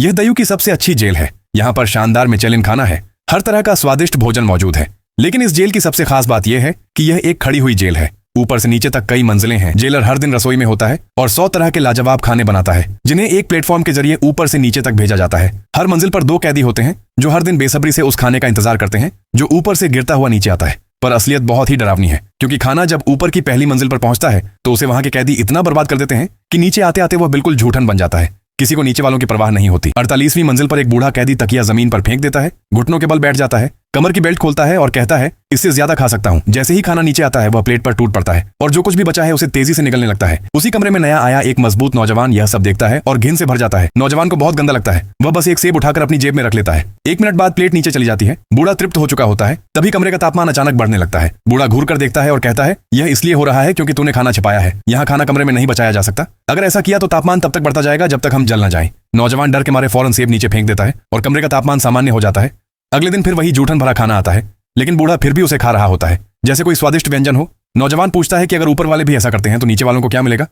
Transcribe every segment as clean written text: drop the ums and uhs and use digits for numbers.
यह दयू की सबसे अच्छी जेल है। यहाँ पर शानदार मिचेलिन खाना है, हर तरह का स्वादिष्ट भोजन मौजूद है। लेकिन इस जेल की सबसे खास बात यह है कि यह एक खड़ी हुई जेल है। ऊपर से नीचे तक कई मंजिलें हैं। जेलर हर दिन रसोई में होता है और 100 तरह के लाजवाब खाने बनाता है, जिन्हें एक प्लेटफॉर्म के जरिए ऊपर से नीचे तक भेजा जाता है। हर मंजिल पर 2 कैदी होते हैं जो हर दिन बेसब्री से उस खाने का इंतजार करते हैं जो ऊपर से गिरता हुआ नीचे आता है। पर असलियत बहुत ही डरावनी है, क्योंकि खाना जब ऊपर की पहली मंजिल पर पहुंचता है तो उसे वहां के कैदी इतना बर्बाद कर देते हैं कि नीचे आते आते वह बिल्कुल झूठन बन जाता है। किसी को नीचे वालों की परवाह नहीं होती। 48वीं मंजिल पर एक बूढ़ा कैदी तकिया जमीन पर फेंक देता है, घुटनों के बल बैठ जाता है, कमर की बेल्ट खोलता है और कहता है इससे ज्यादा खा सकता हूं। जैसे ही खाना नीचे आता है वह प्लेट पर टूट पड़ता है और जो कुछ भी बचा है उसे तेजी से निकलने लगता है। उसी कमरे में नया आया एक मजबूत नौजवान यह सब देखता है और घिन से भर जाता है। नौजवान को बहुत गंदा लगता है। वह बस एक सेब उठाकर अपनी जेब में रख लेता है। 1 मिनट बाद प्लेट नीचे चली जाती है। बूढ़ा तृप्त हो चुका होता है। तभी कमरे का तापमान अचानक बढ़ने लगता है। बूढ़ा घूर कर देखता है और कहता है यह इसलिए हो रहा है क्योंकि तूने खाना छिपाया है। यहाँ खाना कमरे में नहीं बचाया जा सकता। अगर ऐसा किया तो तापमान तब तक बढ़ता जाएगा जब तक हम जल न जाएं। नौजवान डर के मारे फौरन सेब नीचे फेंक देता है और कमरे का तापमान सामान्य हो जाता है। अगले दिन फिर वही जूठन भरा खाना आता है, लेकिन बूढ़ा फिर भी उसे खा रहा होता है जैसे कोई स्वादिष्ट व्यंजन हो। नौजवान पूछता है कि अगर ऊपर वाले भी ऐसा करते हैं तो नीचे वालों को क्या मिलेगा।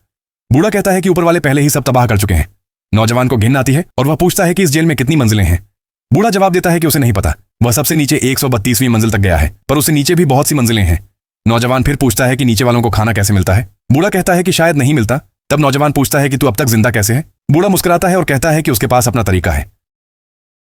बूढ़ा कहता है कि ऊपर वाले पहले ही सब तबाह कर चुके हैं। नौजवान को घिन आती है और वह पूछता है कि इस जेल में कितनी मंजिलें हैं। बूढ़ा जवाब देता है कि उसे नहीं पता। वह सबसे नीचे 132वीं मंजिल तक गया है, पर उससे नीचे भी बहुत सी मंजिलें हैं। नौजवान फिर पूछता है कि नीचे वालों को खाना कैसे मिलता है। बूढ़ा कहता है कि शायद नहीं मिलता। तब नौजवान पूछता है कि तू अब तक जिंदा कैसे है। बूढ़ा मुस्कुराता है और कहता है कि उसके पास अपना तरीका है।